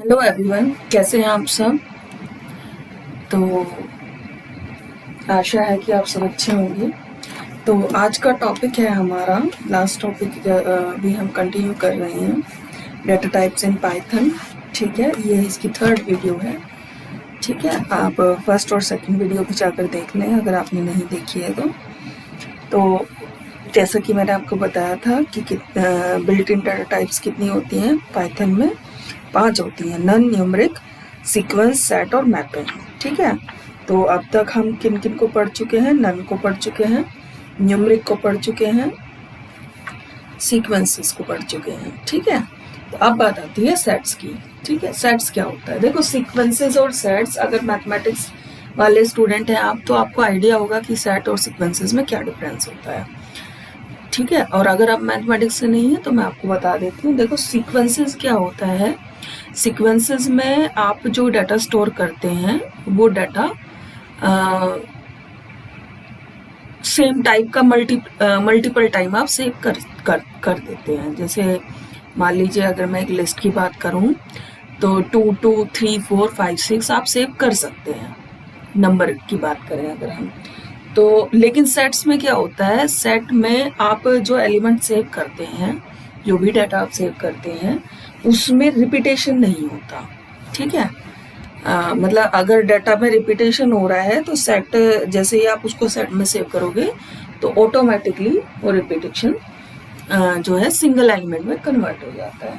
Hello everyone, कैसे हैं आप सब। तो आशा है कि आप सब अच्छे होंगे। तो आज का टॉपिक है हमारा लास्ट टॉपिक, भी हम कंटिन्यू कर रहे हैं, डेटा टाइप्स इन पाइथन। ठीक है, ये इसकी थर्ड वीडियो है। ठीक है, आप फर्स्ट और सेकंड वीडियो भी जाकर देख लें अगर आपने नहीं देखी है तो जैसा कि मैंने आपको बताया था कि बिल्ट इन डेटा टाइप्स कितनी होती हैं पाइथन में। 5 होती हैं, नन, न्यूमरिक, सीक्वेंस, सेट और मैपिंग। ठीक है, तो अब तक हम किन किन को पढ़ चुके हैं। नन को पढ़ चुके हैं, न्यूमरिक को पढ़ चुके हैं, सीक्वेंसेस को पढ़ चुके हैं। ठीक है, तो अब बात आती है सेट्स की। ठीक है, सेट्स क्या होता है। देखो, सीक्वेंसेस और सेट्स, अगर मैथमेटिक्स वाले स्टूडेंट हैं आप तो आपको आइडिया होगा कि सेट और सीक्वेंसेस में क्या डिफरेंस होता है। ठीक है, और अगर आप मैथमेटिक्स से नहीं है तो मैं आपको बता देती हूँ। देखो, सीक्वेंसेस क्या होता है। सीक्वेंसेस में आप जो डाटा स्टोर करते हैं वो डाटा सेम टाइप का मल्टीपल टाइम आप सेव कर देते हैं। जैसे मान लीजिए अगर मैं एक लिस्ट की बात करूं तो 2, 2, 3, 4, 5, 6 आप सेव कर सकते हैं, नंबर की बात करें अगर हम तो। लेकिन सेट्स में क्या होता है, सेट में आप जो एलिमेंट सेव करते हैं, जो भी डाटा आप सेव करते हैं, उसमें रिपीटेशन नहीं होता। ठीक है, मतलब अगर डाटा में रिपीटेशन हो रहा है तो सेट, जैसे ही आप उसको सेट में सेव करोगे तो ऑटोमेटिकली वो रिपीटेशन जो है सिंगल एलिमेंट में कन्वर्ट हो जाता है।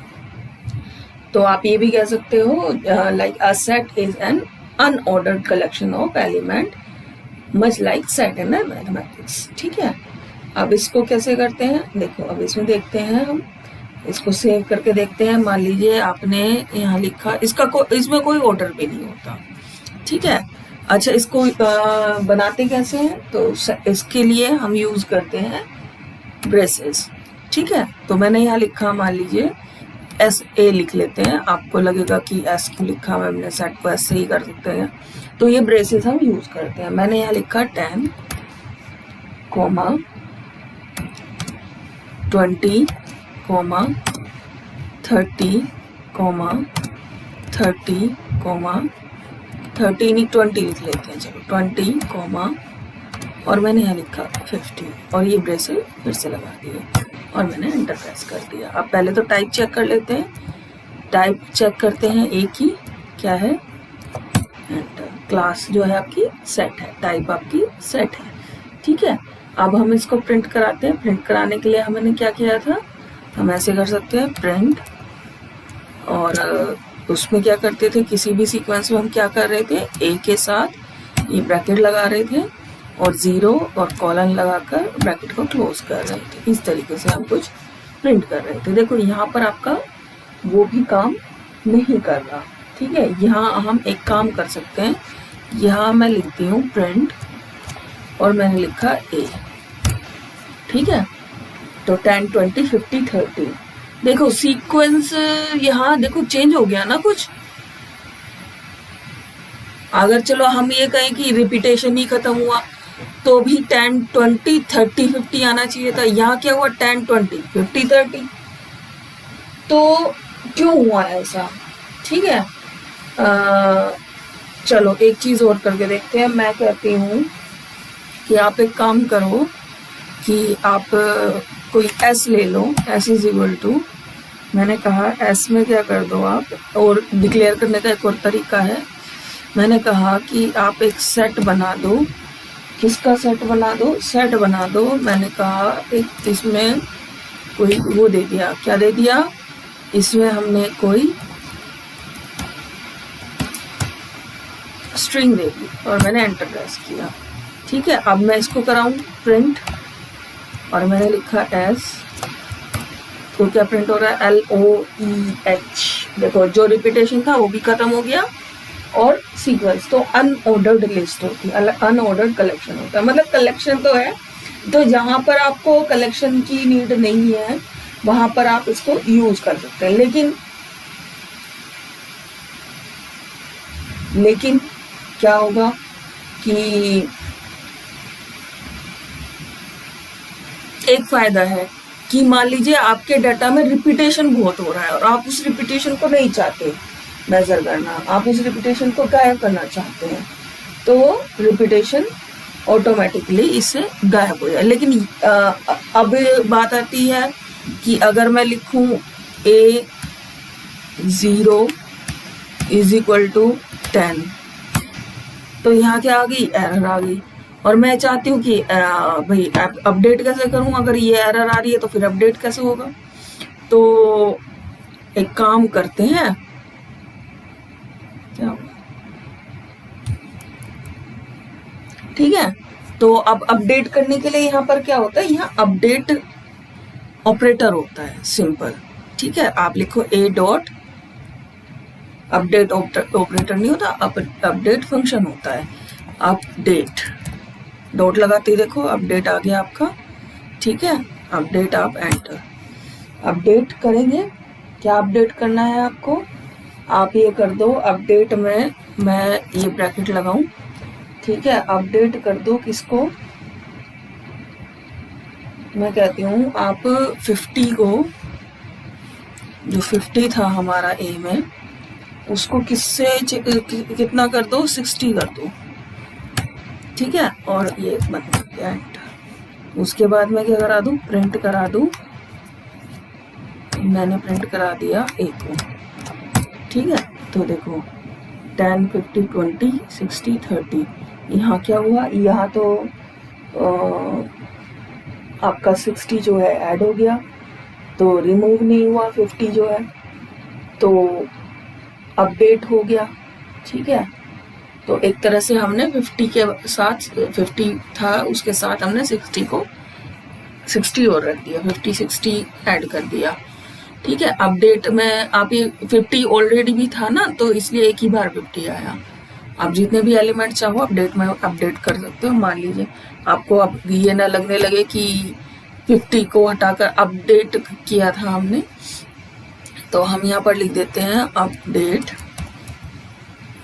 तो आप ये भी कह सकते हो like a set is an unordered collection of element much like set in mathematics. ठीक है, अब इसको कैसे करते हैं, देखो अब इसमें देखते हैं, हम इसको सेव करके देखते हैं। मान लीजिए आपने यहाँ लिखा, इसमें कोई ऑर्डर भी नहीं होता। ठीक है, अच्छा इसको बनाते कैसे हैं, तो इसके लिए हम यूज करते हैं ब्रेसेस। ठीक है, तो मैंने यहाँ लिखा, मान लीजिए SA लिख लेते हैं। आपको लगेगा कि S क्यों लिखा, हमने सेट को ऐसे ही कर सकते हैं। तो ये ब्रेसेस हम यूज करते हैं। मैंने यहाँ लिखा 10, 20, 30, 30, 30 नहीं 20 लिख लेते हैं, चलो 20, और मैंने यहाँ लिखा 50 और ये ब्रेसेस फिर से लगा दिए और मैंने एंटर प्रेस कर दिया। अब पहले तो टाइप चेक कर लेते हैं। टाइप चेक करते हैं, एक ही क्या है, एंटर। क्लास जो है आपकी सेट है, टाइप आपकी सेट है। ठीक है, अब हम इसको प्रिंट कराते हैं। प्रिंट कराने के लिए हमने क्या किया था, हम ऐसे कर सकते हैं प्रिंट, और उसमें क्या करते थे, किसी भी सीक्वेंस में हम क्या कर रहे थे, ए के साथ ये ब्रैकेट लगा रहे थे और 0 और कॉलन लगाकर ब्रैकेट को क्लोज कर रहे थे। इस तरीके से हम कुछ प्रिंट कर रहे थे। देखो यहाँ पर आपका वो भी काम नहीं कर रहा। ठीक है, यहाँ हम एक काम कर सकते हैं, यहाँ मैं लिखती हूँ प्रिंट और मैंने लिखा A। ठीक है, तो 10, 20, 50, 30। देखो सीक्वेंस यहाँ देखो चेंज हो गया ना कुछ। अगर चलो हम ये कहें कि रिपीटेशन ही खत्म हुआ तो भी 10, 20, 30, 50 आना चाहिए था। यहाँ क्या हुआ, 10, 20, 50, 30। तो क्यों हुआ ऐसा। ठीक है, चलो एक चीज और करके देखते हैं। मैं कहती हूँ कि आप एक काम करो कि आप कोई S ले लो, S इज इक्वल टू, मैंने कहा S में क्या कर दो आप, और डिक्लेयर करने का एक और तरीका है। मैंने कहा कि आप एक सेट बना दो। किसका सेट बना दो, सेट बना दो। मैंने कहा एक इसमें कोई वो दे दिया, क्या दे दिया, इसमें हमने कोई स्ट्रिंग दे दी और मैंने एंटर प्रेस किया। ठीक है, अब मैं इसको कराऊं प्रिंट और मैंने लिखा S, तो क्या प्रिंट हो रहा है, LOEH। देखो जो रिपीटेशन था वो भी खत्म हो गया और सीक्वेंस तो अनऑर्डर्ड लिस्ट होती है, अनऑर्डर्ड कलेक्शन होता है। मतलब कलेक्शन तो है, तो जहां पर आपको कलेक्शन की नीड नहीं है वहां पर आप इसको यूज कर सकते हैं। लेकिन क्या होगा कि एक फायदा है कि मान लीजिए आपके डाटा में रिपीटेशन बहुत हो रहा है और आप उस रिपीटेशन को नहीं चाहते, मेजर करना, आप उस रिपीटेशन को गायब करना चाहते हैं तो रिपीटेशन ऑटोमेटिकली इससे गायब हो जाए। लेकिन अब बात आती है कि अगर मैं लिखूं A0 इज इक्वल टू 10, तो यहाँ क्या आ गई, एरर आ गई। और मैं चाहती हूँ कि भाई अपडेट कैसे करूँ, अगर ये एरर आ रही है तो फिर अपडेट कैसे होगा। तो एक काम करते हैं, क्या ठीक है। तो अब अपडेट करने के लिए यहाँ पर क्या होता है, यहाँ अपडेट ऑपरेटर होता है, सिंपल। ठीक है, आप लिखो A डॉट अपडेट ऑपरेटर नहीं होता, अपडेट फंक्शन होता है। अपडेट डॉट लगाते ही देखो अपडेट आ गया आपका। ठीक है, अपडेट आप एंटर अपडेट करेंगे। क्या अपडेट करना है आपको, आप ये कर दो अपडेट में, मैं ये ब्रैकेट लगाऊं। ठीक है, अपडेट कर दो किसको, मैं कहती हूँ आप 50 को, जो 50 था हमारा A में, उसको किससे कितना कर दो, 60 कर दो। ठीक है, और ये बंद कर दिया एंटर। उसके बाद मैं क्या करा दूं, प्रिंट करा दूं। मैंने प्रिंट करा दिया A को। ठीक है, तो देखो 10, 50, 20, 60, 30। यहाँ क्या हुआ, यहाँ तो आपका 60 जो है ऐड हो गया, तो रिमूव नहीं हुआ 50 जो है, तो अपडेट हो गया। ठीक है, तो एक तरह से हमने 50 के साथ, 50 था उसके साथ हमने 60 को 60 और रख दिया, 50 60 ऐड कर दिया। ठीक है, अपडेट में आप ये 50 ऑलरेडी भी था ना, तो इसलिए एक ही बार 50 आया। आप जितने भी एलिमेंट चाहो अपडेट में अपडेट कर सकते हो। मान लीजिए आपको अब ये ना लगने लगे कि 50 को हटाकर अपडेट किया था हमने, तो हम यहाँ पर लिख देते हैं अपडेट।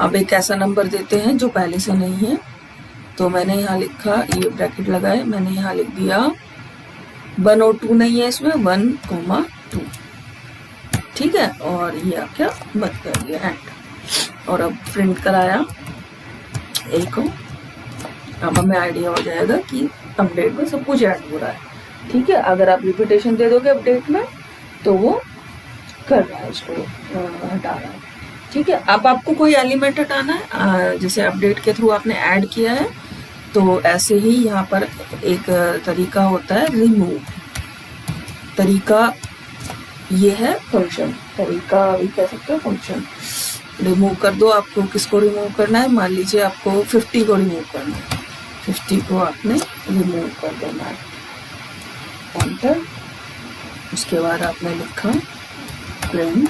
अब एक ऐसा नंबर देते हैं जो पहले से नहीं है, तो मैंने यहाँ लिखा, ये ब्रैकेट लगाए, मैंने यहाँ लिख दिया 1 और 2 नहीं है इसमें, 1,2। ठीक है, और ये आप क्या बंद कर दिया एंटर, और अब प्रिंट कराया A को। अब हमें आइडिया हो जाएगा कि अपडेट में सब कुछ ऐड हो रहा है। ठीक है, अगर आप रिपीटेशन दे दोगे अपडेट में तो वो कर रहा है, उसको हटा रहा है। ठीक है, अब आपको कोई एलिमेंट हटाना है, जैसे अपडेट के थ्रू आपने ऐड किया है, तो ऐसे ही यहाँ पर एक तरीका होता है रिमूव। तरीका ये है फंक्शन, तरीका भी कह सकते हो फंक्शन। रिमूव कर दो, आपको किसको रिमूव करना है, मान लीजिए आपको 50 को रिमूव करना है, 50 को आपने रिमूव कर देना है, एंटर। उसके बाद आपने लिखा प्रिंट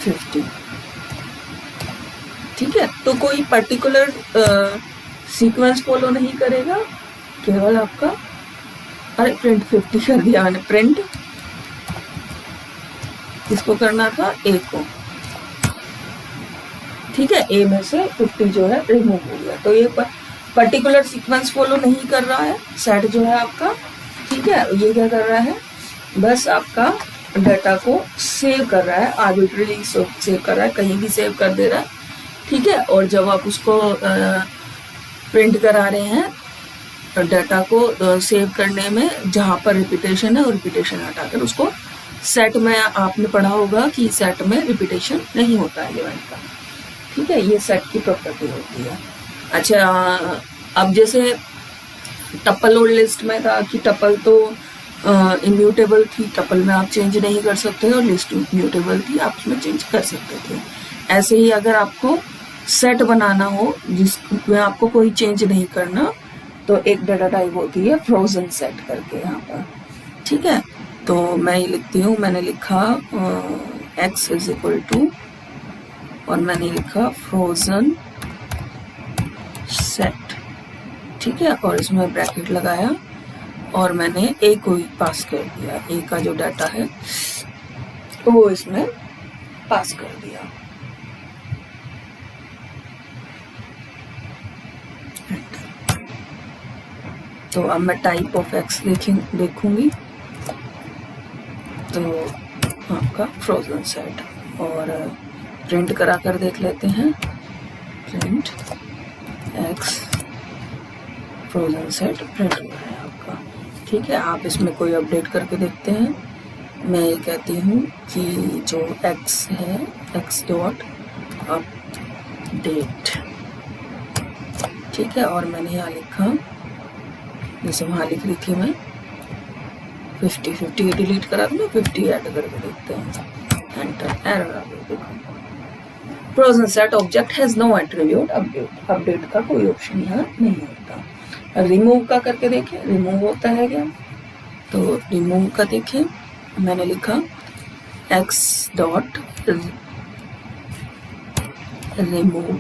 50। ठीक है, तो कोई पर्टिकुलर सीक्वेंस फॉलो नहीं करेगा, केवल आपका, अरे प्रिंट 50 कर दिया मैंने, प्रिंट किसको करना था, A को। ठीक है, A में से 50 जो है रिमूव हो गया, तो ये पर्टिकुलर सीक्वेंस फॉलो नहीं कर रहा है सेट जो है आपका। ठीक है, ये क्या कर रहा है, बस आपका डाटा को सेव कर रहा है, आर्बिट्ररी सेव कर रहा है, कहीं भी सेव कर दे रहा है। ठीक है, और जब आप उसको प्रिंट करा रहे हैं डाटा को सेव करने में, जहाँ पर रिपीटेशन है, और रिपीटेशन हटाकर उसको सेट में, आपने पढ़ा होगा कि सेट में रिपीटेशन नहीं होता है एलिमेंट का। ठीक है, ये सेट की प्रॉपर्टी होती है। अच्छा, अब जैसे टपल और लिस्ट में था कि टपल तो इम्यूटेबल थी, टपल में आप चेंज नहीं कर सकते, और लिस्ट इम्यूटेबल थी, आप उसमें चेंज कर सकते थे। ऐसे ही अगर आपको सेट बनाना हो जिसमें आपको कोई चेंज नहीं करना, तो एक डाटा टाइप होती है फ्रोजन सेट करके यहाँ पर। ठीक है, तो मैं ये लिखती हूँ, मैंने लिखा x इज इक्वल टू, और मैंने लिखा फ्रोजन सेट। ठीक है, और इसमें ब्रैकेट लगाया, और मैंने A को ही पास कर दिया, A का जो डाटा है वो इसमें पास कर दिया। तो अब मैं टाइप ऑफ x देखूंगी, तो आपका फ्रोजन सेट और प्रिंट करा कर देख लेते हैं। Print x frozen set print हो रहा है आपका। ठीक है, आप इसमें कोई अपडेट करके देखते हैं। मैं ये कहती हूँ कि जो एक्स है एक्स डॉट अपडेट, ठीक है, और मैंने यहाँ लिखा, जैसे वहाँ लिख रही थी मैं 50 डिलीट करा दूँगा, 50 ऐड करके देखते हैं। एंटर, एरर आ गई। देखो frozen set object has no attribute update, update का कोई ऑप्शन यहाँ नहीं होता। रिमूव का करके देखें, रिमूव होता है क्या? तो रिमूव का देखें, मैंने लिखा x डॉट रिमूव,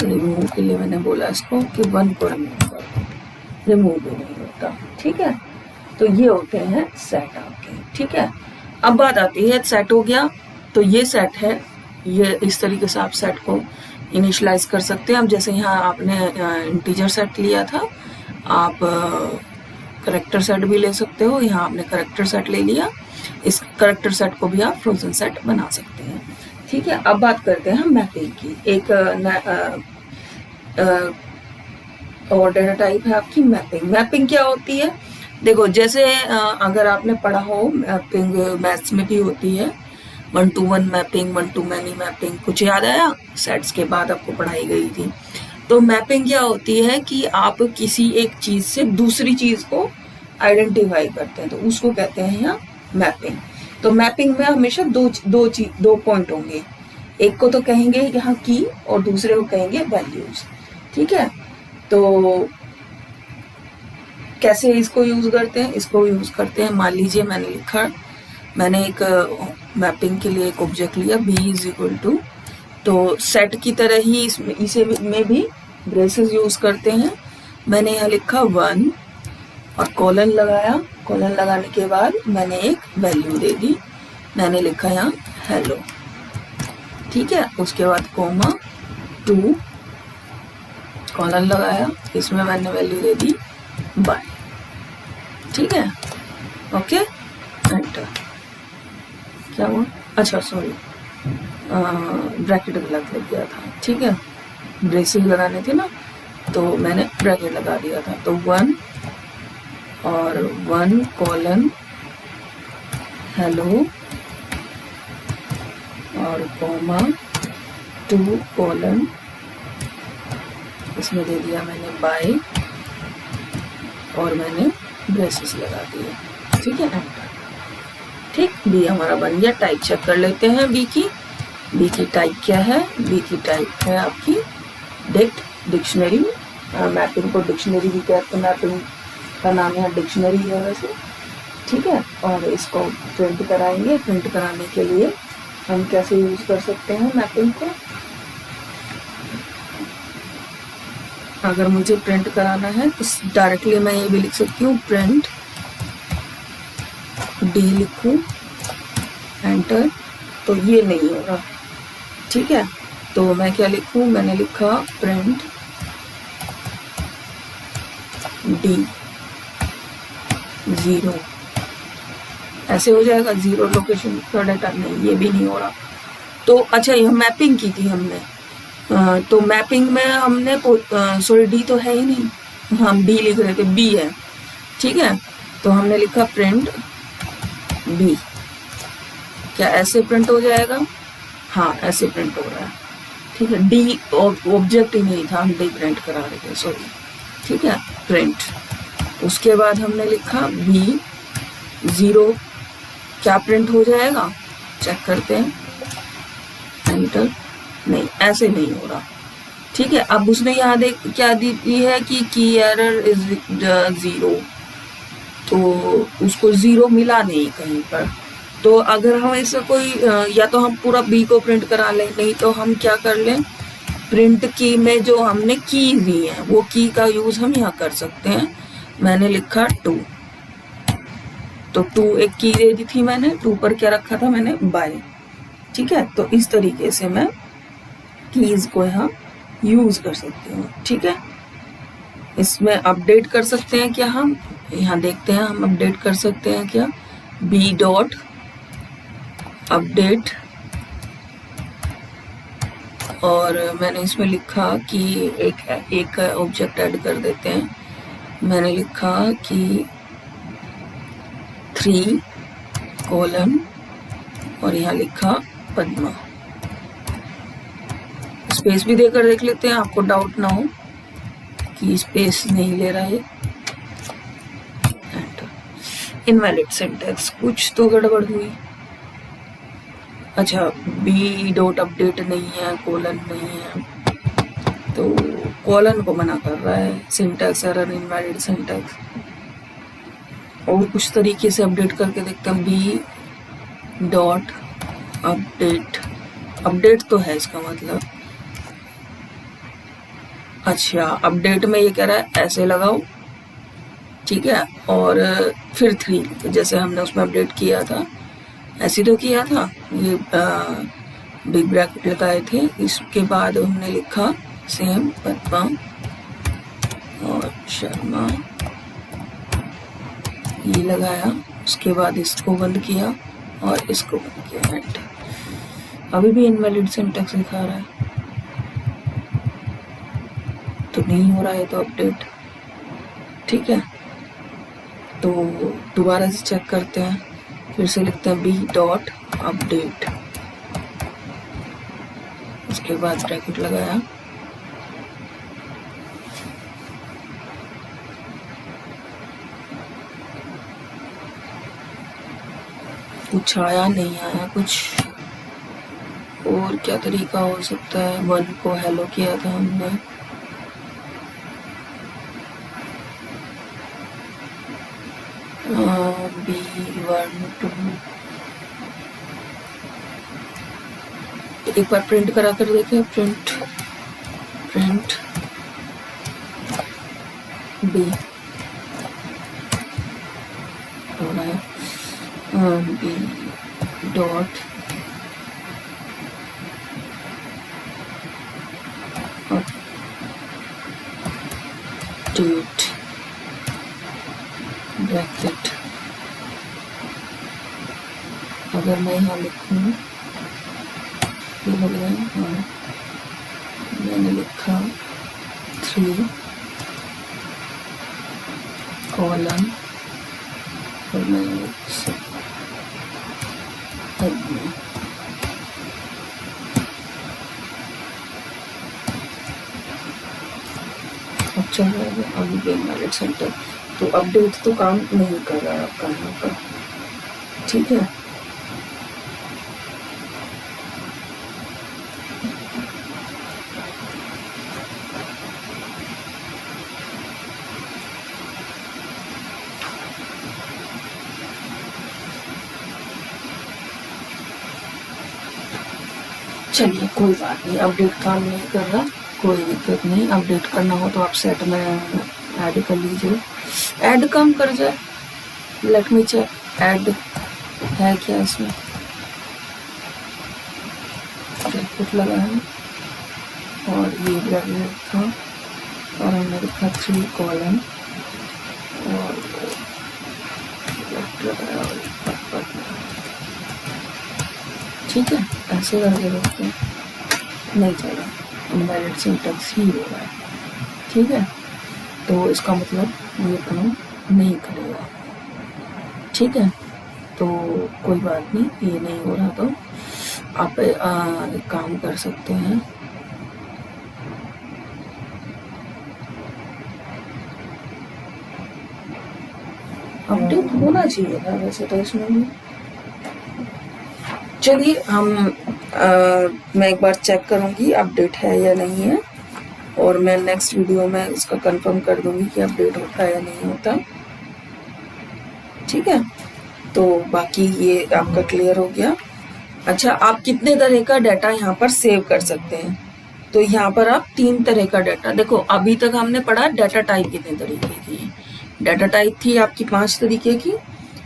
रिमूव के लिए मैंने बोला इसको कि 1 को रिमूव कर दो, रिमूव भी नहीं होता। ठीक है, तो ये होते हैं सेट आपके। ठीक है, अब बात आती है सेट हो गया तो ये सेट है, ये इस तरीके से आप सेट को इनिशियलाइज कर सकते हैं। अब जैसे यहाँ आपने इंटीजर सेट लिया था, आप करेक्टर सेट भी ले सकते हो। यहाँ आपने करेक्टर सेट ले लिया, इस करेक्टर सेट को भी आप फ्रोजन सेट बना सकते हैं। ठीक है, अब बात करते हैं हम मैपिंग की। एक और डेटा टाइप है आपकी मैपिंग। मैपिंग क्या होती है? देखो जैसे अगर आपने पढ़ा हो, मैपिंग मैथ्स में भी होती है, 1 to 1 mapping, 1 to many mapping. कुछ याद आया? सेट्स के बाद आपको पढ़ाई गई थी। तो मैपिंग क्या होती है कि आप किसी एक चीज से दूसरी चीज को आइडेंटिफाई करते हैं, तो उसको कहते हैं यहाँ मैपिंग। तो मैपिंग में हमेशा दो पॉइंट होंगे, एक को तो कहेंगे यहाँ की और दूसरे को कहेंगे वैल्यूज। ठीक है, तो कैसे इसको यूज करते हैं? इसको यूज करते हैं, मान लीजिए मैंने लिखा, मैंने एक मैपिंग के लिए एक ऑब्जेक्ट लिया b इज इक्वल टू, तो सेट की तरह ही इसमें इसे में भी ब्रेसेस यूज करते हैं। मैंने यहाँ लिखा 1 और कॉलन लगाया, कॉलन लगाने के बाद मैंने एक वैल्यू दे दी, मैंने लिखा यहाँ हेलो। ठीक है, उसके बाद कोमा 2 कॉलन लगाया, इसमें मैंने वैल्यू दे दी बाय। ठीक है, ओके, एंटर। क्या हुआ? अच्छा सॉरी, ब्रैकेट गलत लग गया था। ठीक है, ब्रेसेस लगाने थे ना, तो मैंने ब्रैकेट लगा दिया था। तो 1 और 1 कॉलन हेलो और कोमा 2 कॉलन, इसमें दे दिया मैंने बाय और मैंने ब्रेसेस लगा दिए। ठीक है, एंटर। ठीक, बी हमारा बन गया। टाइप चेक कर लेते हैं बी की। बी की टाइप क्या है? बी की टाइप है आपकी डिक्शनरी। मैपिंग को डिक्शनरी भी कहते हैं, मैपिंग का नाम है डिक्शनरी है वैसे। ठीक है, और इसको प्रिंट कराएंगे। प्रिंट कराने के लिए हम कैसे यूज कर सकते हैं मैपिंग को? अगर मुझे प्रिंट कराना है तो डायरेक्टली मैं ये भी लिख सकती हूँ, प्रिंट डी लिखूं, एंटर। तो ये नहीं हो रहा। ठीक है, तो मैं क्या लिखूं? मैंने लिखा प्रिंट डी 0, ऐसे हो जाएगा। 0 लोकेशन का डाटा, नहीं ये भी नहीं हो रहा। तो अच्छा, यह मैपिंग की थी हमने, तो मैपिंग में हमने सॉरी डी तो है ही नहीं, हम बी लिख रहे थे, बी है। ठीक है, तो हमने लिखा प्रिंट बी। क्या ऐसे प्रिंट हो जाएगा? हाँ, ऐसे प्रिंट हो रहा है। ठीक है, डी ऑब्जेक्ट ही नहीं था, हम डी प्रिंट करा रहे थे, सॉरी। ठीक है, प्रिंट। उसके बाद हमने लिखा बी 0, क्या प्रिंट हो जाएगा? चेक करते हैं, एंटर। नहीं, ऐसे नहीं हो रहा। ठीक है, अब उसने यहाँ देख क्या दी है कि की एरर इज 0, तो उसको 0 मिला नहीं कहीं पर। तो अगर हम ऐसा कोई या तो हम पूरा बी को प्रिंट करा लें, नहीं तो हम क्या कर लें, प्रिंट की में जो हमने की दी है वो की का यूज हम यहाँ कर सकते हैं। मैंने लिखा 2, तो 2 एक की दे दी थी मैंने, 2 पर क्या रखा था मैंने? बाय। ठीक है, तो इस तरीके से मैं कीज को यहाँ यूज कर सकती हूँ। ठीक है, इसमें अपडेट कर सकते हैं क्या? हम यहाँ देखते हैं, हम अपडेट कर सकते हैं क्या? बी डॉट अपडेट, और मैंने इसमें लिखा कि एक ऑब्जेक्ट ऐड कर देते हैं। मैंने लिखा कि 3 कोलन और यहाँ लिखा पद्मा। स्पेस भी देकर देख लेते हैं, आपको डाउट ना हो कि स्पेस नहीं ले रहा है। इनवैलिड सिंटैक्स, कुछ तो गड़बड़ हुई। अच्छा, बी डॉट अपडेट नहीं है, कोलन नहीं है, तो कोलन को मना कर रहा है। Syntax error, invalid syntax. और कुछ तरीके से अपडेट करके देखते हैं। बी डॉट अपडेट, अपडेट तो है इसका मतलब। अच्छा, अपडेट में ये कह रहा है ऐसे लगाओ, ठीक है, और फिर 3 जैसे हमने उसमें अपडेट किया था ऐसे तो किया था। ये बिग ब्रैकेट लगाए थे, इसके बाद हमने लिखा सेम पद्मा और शर्मा, ये लगाया, उसके बाद इसको बंद किया और इसको बंद किया। एंड अभी भी इनवैलिड सिंटैक्स दिखा रहा है, तो नहीं हो रहा है तो अपडेट, ठीक है। तो दोबारा से चेक करते हैं, फिर से लिखते हैं बी डॉट अपडेट, उसके बाद ब्रैकेट लगाया, कुछ आया नहीं आया, कुछ और क्या तरीका हो सकता है। 1 को हेलो किया था हमने, B1 2, एक बार प्रिंट करा कर देखें। प्रिंट B हो रहा है, B डॉट अपडेट ब्रैकेट। अगर मैं यहाँ लिखूँ, ये लग रहा है, हाँ, मैंने लिखा 3 कोलन और मैंने अब चल रहा है अभी भी इनवैलिड सेंटर, तो अपडेट तो काम नहीं कर रहा है आपका यहाँ पर, ठीक है। चलिए कोई बात नहीं, अपडेट काम नहीं कर रहा, कोई दिक्कत नहीं। अपडेट करना हो तो आप सेट में ऐड कर लीजिए। ऐड काम कर जाए, लेट मी चेक ऐड है क्या इसमें। ब्रैकेट लगा है और ये ब्रैकेट था और हमने लिखा 3 कोलन और लगाया, ठीक है। ऐसे करके देखते हैं, नहीं चल रहा, इनवैलिड सिंटैक्स ही हो रहा है, ठीक है। तो इसका मतलब ये काम नहीं करेगा, ठीक है। तो कोई बात नहीं, ये नहीं हो रहा तो आप एक काम कर सकते हैं, अपडेट होना चाहिए था वैसे तो इसमें भी। चलिए मैं एक बार चेक करूंगी अपडेट है या नहीं है, और मैं नेक्स्ट वीडियो में इसका कंफर्म कर दूंगी कि अपडेट होता है या नहीं होता, ठीक है। तो बाकी ये आपका क्लियर हो गया। अच्छा, आप कितने तरह का डाटा यहाँ पर सेव कर सकते हैं, तो यहाँ पर आप 3 तरह का डाटा, देखो अभी तक हमने पढ़ा डाटा टाइप कितने तरीके की। डाटा टाइप थी आपकी 5 तरीके की।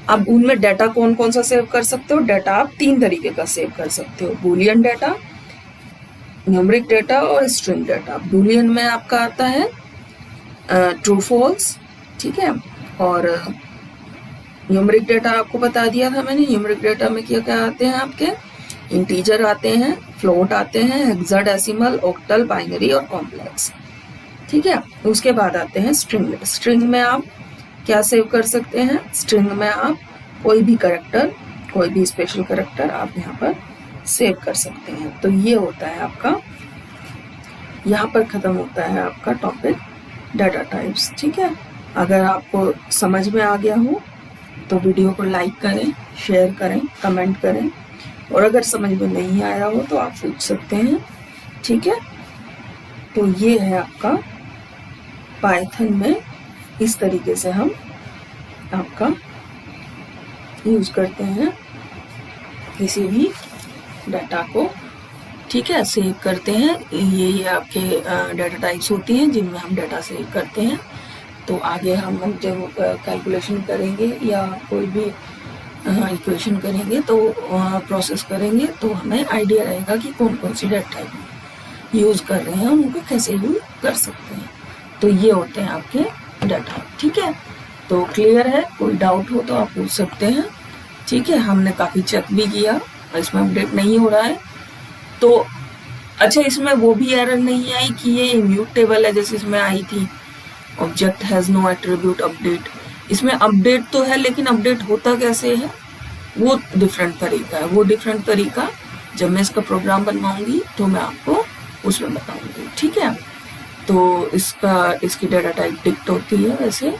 अब उनमें डाटा कौन कौन सा सेव कर सकते हो, डाटा आप 3 तरीके का सेव कर सकते हो, बूलियन डाटा, न्यूमेरिक डाटा और स्ट्रिंग डाटा। बूलियन में आपका आता है ट्रू फॉल्स, ठीक है, और न्यूमेरिक डेटा आपको बता दिया था मैंने। न्यूमेरिक डेटा में क्या क्या आते हैं आपके, इंटीजर आते हैं, फ्लोट आते हैं, हेक्साडेसिमल, ऑक्टल, बाइनरी और कॉम्प्लेक्स। ठीक है, उसके बाद आते हैं स्ट्रिंग। स्ट्रिंग में आप क्या सेव कर सकते हैं, स्ट्रिंग में आप कोई भी कैरेक्टर, कोई भी स्पेशल कैरेक्टर आप यहाँ पर सेव कर सकते हैं। तो ये होता है आपका, यहाँ पर खत्म होता है आपका टॉपिक डाटा टाइप्स। ठीक है, अगर आपको समझ में आ गया हो तो वीडियो को लाइक करें, शेयर करें, कमेंट करें, और अगर समझ में नहीं आया हो तो आप पूछ सकते हैं। ठीक है, तो ये है आपका पाइथन में इस तरीके से हम आपका यूज करते हैं किसी भी डाटा को। ठीक है, सेव करते हैं। ये आपके डाटा टाइप्स होती हैं जिनमें हम डाटा सेव करते हैं। तो आगे हम जब कैलकुलेशन करेंगे या कोई भी इक्वेशन करेंगे तो प्रोसेस करेंगे तो हमें आइडिया रहेगा कि कौन कौन सी डाटा टाइप यूज़ कर रहे हैं, उनको कैसे यूज कर सकते हैं। तो ये होते हैं आपके डाटा। ठीक है, तो क्लियर है, कोई डाउट हो तो आप पूछ सकते हैं। ठीक है, हमने काफ़ी चेक भी किया, इसमें अपडेट नहीं हो रहा है। तो अच्छा, इसमें वो भी एरर नहीं आई कि ये इम्यूटेबल है जैसे इसमें आई थी, object has no attribute update. इसमें अपडेट तो है लेकिन अपडेट होता कैसे है वो डिफरेंट तरीका है। वो डिफरेंट तरीका जब मैं इसका प्रोग्राम बनवाऊंगी तो मैं आपको उसमें बताऊंगी। ठीक है, तो इसकी डाटा टाइप डिक्ट होती है वैसे,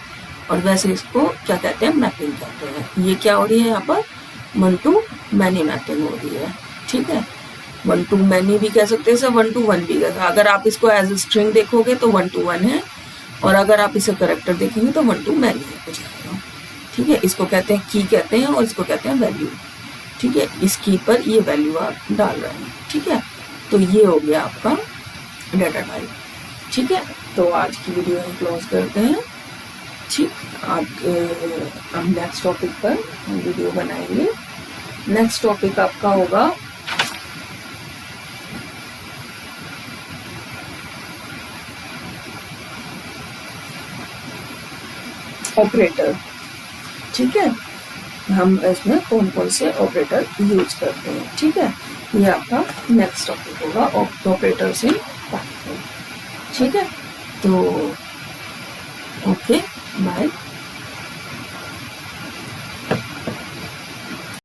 और वैसे इसको क्या कहते हैं, मैपिंग कहते हैं। ये क्या हो रही है यहाँ पर, 1 to many मैपिंग हो रही है। ठीक है, 1 to many भी कह सकते हैं, 1 to 1 भी कह सकते हैं। अगर आप इसको एज ए स्ट्रिंग देखोगे तो 1 to 1 है, और अगर आप इसे कैरेक्टर देखेंगे तो 1 to many हो जाएगा। ठीक है, इसको कहते हैं की कहते हैं और इसको कहते हैं वैल्यू। ठीक है, इस की पर ये वैल्यू आप डाल रहे हैं। ठीक है, तो ये हो गया आपका डाटा टाइप। ठीक है, तो आज की वीडियो हम क्लोज करते हैं। ठीक, हम नेक्स्ट टॉपिक पर वीडियो बनाएंगे। नेक्स्ट टॉपिक आपका होगा ऑपरेटर। ठीक है, हम इसमें कौन कौन से ऑपरेटर यूज करते हैं। ठीक है, ये आपका नेक्स्ट टॉपिक होगा, ऑपरेटर्स इन पाइथन। ठीक है, तो ओके, बाय।